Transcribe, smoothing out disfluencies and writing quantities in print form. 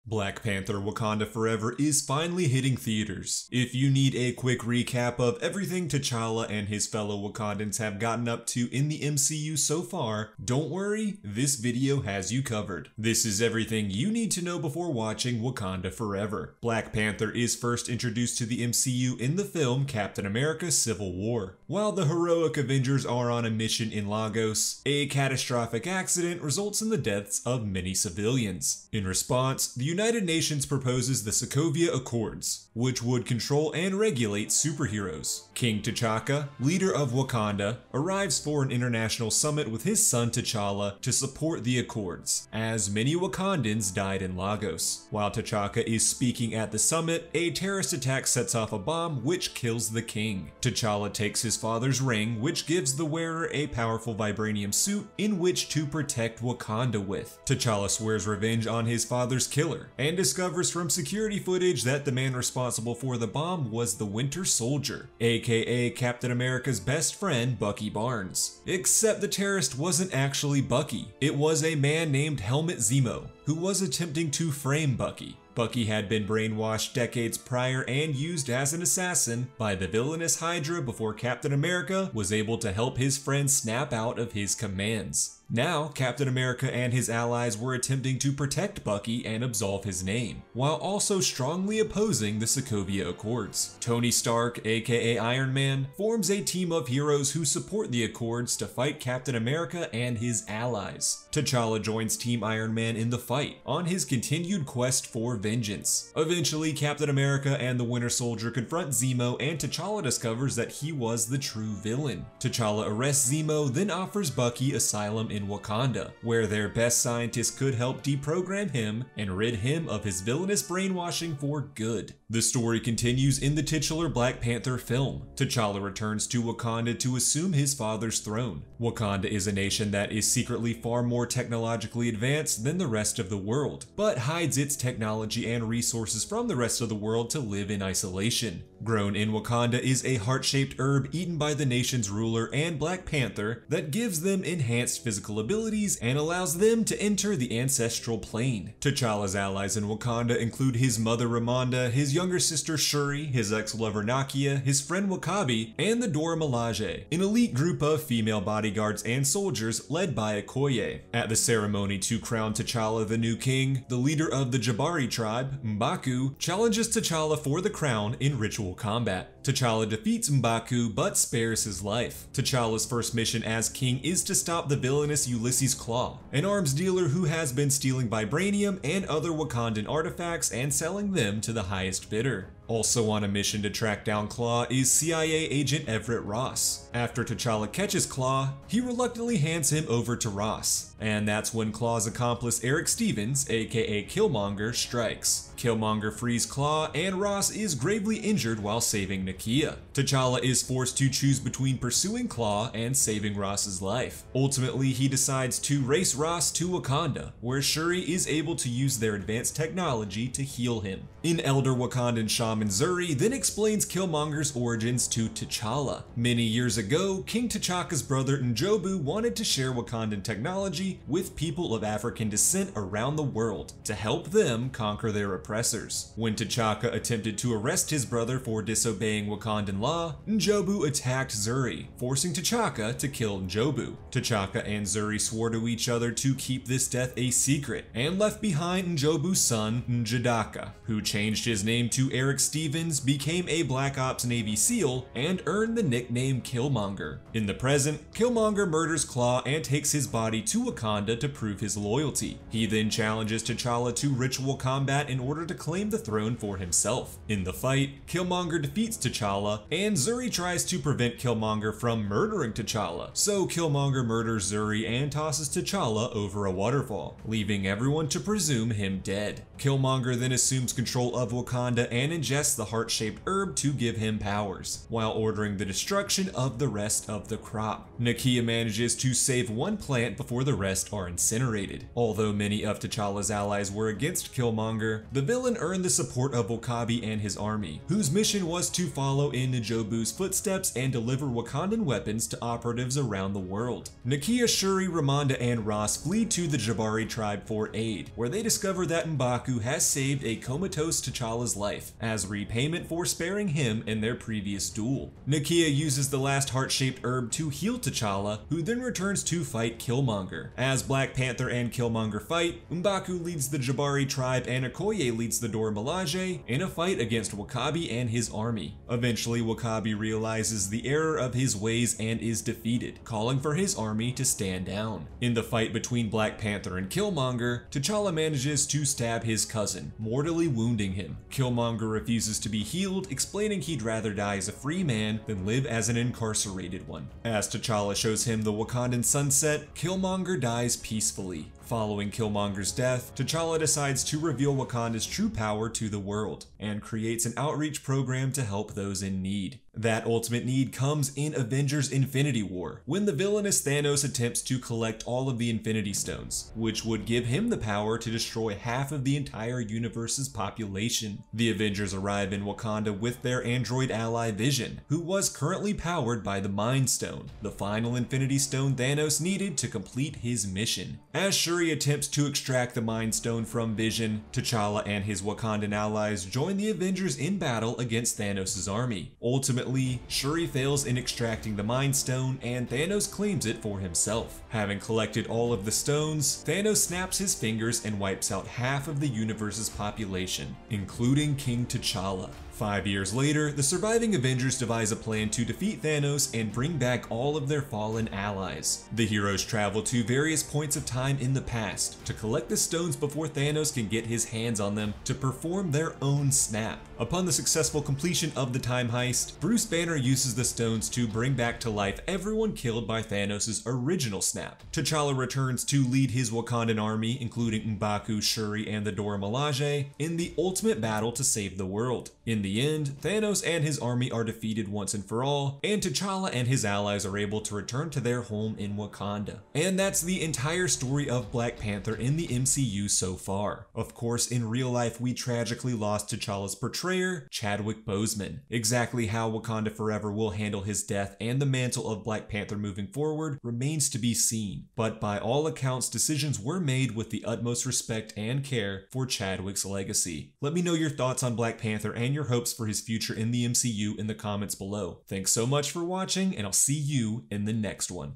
Black Panther Wakanda Forever is finally hitting theaters. If you need a quick recap of everything T'Challa and his fellow Wakandans have gotten up to in the MCU so far, don't worry, this video has you covered. This is everything you need to know before watching Wakanda Forever. Black Panther is first introduced to the MCU in the film Captain America: Civil War. While the heroic Avengers are on a mission in Lagos, a catastrophic accident results in the deaths of many civilians. In response, the United Nations proposes the Sokovia Accords, which would control and regulate superheroes. King T'Chaka, leader of Wakanda, arrives for an international summit with his son T'Challa to support the Accords, as many Wakandans died in Lagos. While T'Chaka is speaking at the summit, a terrorist attack sets off a bomb which kills the king. T'Challa takes his father's ring, which gives the wearer a powerful vibranium suit in which to protect Wakanda with. T'Challa swears revenge on his father's killer, and discovers from security footage that the man responsible for the bomb was the Winter Soldier, aka Captain America's best friend Bucky Barnes. Except the terrorist wasn't actually Bucky. It was a man named Helmut Zemo, who was attempting to frame Bucky. Bucky had been brainwashed decades prior and used as an assassin by the villainous Hydra before Captain America was able to help his friend snap out of his commands. Now, Captain America and his allies were attempting to protect Bucky and absolve his name, while also strongly opposing the Sokovia Accords. Tony Stark, aka Iron Man, forms a team of heroes who support the Accords to fight Captain America and his allies. T'Challa joins Team Iron Man in the fight, on his continued quest for vengeance. Eventually, Captain America and the Winter Soldier confront Zemo, and T'Challa discovers that he was the true villain. T'Challa arrests Zemo, then offers Bucky asylum in Wakanda, where their best scientists could help deprogram him and rid him of his villainous brainwashing for good. The story continues in the titular Black Panther film. T'Challa returns to Wakanda to assume his father's throne. Wakanda is a nation that is secretly far more technologically advanced than the rest of the world, but hides its technology and resources from the rest of the world to live in isolation. Grown in Wakanda is a heart-shaped herb eaten by the nation's ruler and Black Panther that gives them enhanced physical abilities and allows them to enter the ancestral plane. T'Challa's allies in Wakanda include his mother Ramonda, his younger sister Shuri, his ex-lover Nakia, his friend W'Kabi, and the Dora Milaje, an elite group of female bodyguards and soldiers led by Okoye. At the ceremony to crown T'Challa the new king, the leader of the Jabari tribe, M'Baku, challenges T'Challa for the crown in ritual combat. T'Challa defeats M'Baku but spares his life. T'Challa's first mission as king is to stop the villainous Ulysses Klaue, an arms dealer who has been stealing vibranium and other Wakandan artifacts and selling them to the highest bidder. Also on a mission to track down Klaue is CIA agent Everett Ross. After T'Challa catches Klaue, he reluctantly hands him over to Ross, and that's when Klaue's accomplice Erik Stevens, aka Killmonger, strikes. Killmonger frees Klaue, and Ross is gravely injured while saving Nakia. T'Challa is forced to choose between pursuing Klaue and saving Ross's life. Ultimately, he decides to race Ross to Wakanda, where Shuri is able to use their advanced technology to heal him. An elder Wakandan shaman Zuri then explains Killmonger's origins to T'Challa. Many years ago, King T'Chaka's brother N'Jobu wanted to share Wakandan technology with people of African descent around the world to help them conquer their oppressors. When T'Chaka attempted to arrest his brother for disobeying Wakandan law, N'Jobu attacked Zuri, forcing T'Chaka to kill N'Jobu. T'Chaka and Zuri swore to each other to keep this death a secret, and left behind N'Jobu's son N'Jadaka, who changed his name to Erik Stevens, became a Black Ops Navy SEAL, and earned the nickname Killmonger. In the present, Killmonger murders Klaue and takes his body to Wakanda to prove his loyalty. He then challenges T'Challa to ritual combat in order to claim the throne for himself. In the fight, Killmonger defeats T'Challa, and Zuri tries to prevent Killmonger from murdering T'Challa, so Killmonger murders Zuri and tosses T'Challa over a waterfall, leaving everyone to presume him dead. Killmonger then assumes control of Wakanda and ingests the heart-shaped herb to give him powers, while ordering the destruction of the rest of the crop. Nakia manages to save one plant before the rest are incinerated. Although many of T'Challa's allies were against Killmonger, the villain earned the support of W'Kabi and his army, whose mission was to follow in N'Jobu's footsteps and deliver Wakandan weapons to operatives around the world. Nakia, Shuri, Ramonda, and Ross flee to the Jabari tribe for aid, where they discover that M'Baku has saved a comatose T'Challa's life, as repayment for sparing him in their previous duel. Nakia uses the last heart-shaped herb to heal T'Challa, who then returns to fight Killmonger. As Black Panther and Killmonger fight, M'Baku leads the Jabari tribe and Okoye leads the Dora Milaje in a fight against W'Kabi and his army. Eventually, W'Kabi realizes the error of his ways and is defeated, calling for his army to stand down. In the fight between Black Panther and Killmonger, T'Challa manages to stab his cousin, mortally wounding him. Killmonger refuses to be healed, explaining he'd rather die as a free man than live as an incarcerated one. As T'Challa shows him the Wakandan sunset, Killmonger dies peacefully. Following Killmonger's death, T'Challa decides to reveal Wakanda's true power to the world, and creates an outreach program to help those in need. That ultimate need comes in Avengers Infinity War, when the villainous Thanos attempts to collect all of the Infinity Stones, which would give him the power to destroy half of the entire universe's population. The Avengers arrive in Wakanda with their android ally Vision, who was currently powered by the Mind Stone, the final Infinity Stone Thanos needed to complete his mission. As Shuri attempts to extract the Mind Stone from Vision, T'Challa and his Wakandan allies join the Avengers in battle against Thanos' army. Ultimately, Shuri fails in extracting the Mind Stone and Thanos claims it for himself. Having collected all of the stones, Thanos snaps his fingers and wipes out half of the universe's population, including King T'Challa. 5 years later, the surviving Avengers devise a plan to defeat Thanos and bring back all of their fallen allies. The heroes travel to various points of time in the past to collect the stones before Thanos can get his hands on them to perform their own snap. Upon the successful completion of the time heist, Bruce Banner uses the stones to bring back to life everyone killed by Thanos' original snap. T'Challa returns to lead his Wakandan army, including M'Baku, Shuri, and the Dora Milaje, in the ultimate battle to save the world. In the end, Thanos and his army are defeated once and for all, and T'Challa and his allies are able to return to their home in Wakanda. And that's the entire story of Black Panther in the MCU so far. Of course, in real life, we tragically lost T'Challa's portrayer, Chadwick Boseman. Exactly how Wakanda Forever will handle his death and the mantle of Black Panther moving forward remains to be seen, but by all accounts, decisions were made with the utmost respect and care for Chadwick's legacy. Let me know your thoughts on Black Panther and your hopes for his future in the MCU in the comments below. Thanks so much for watching, and I'll see you in the next one.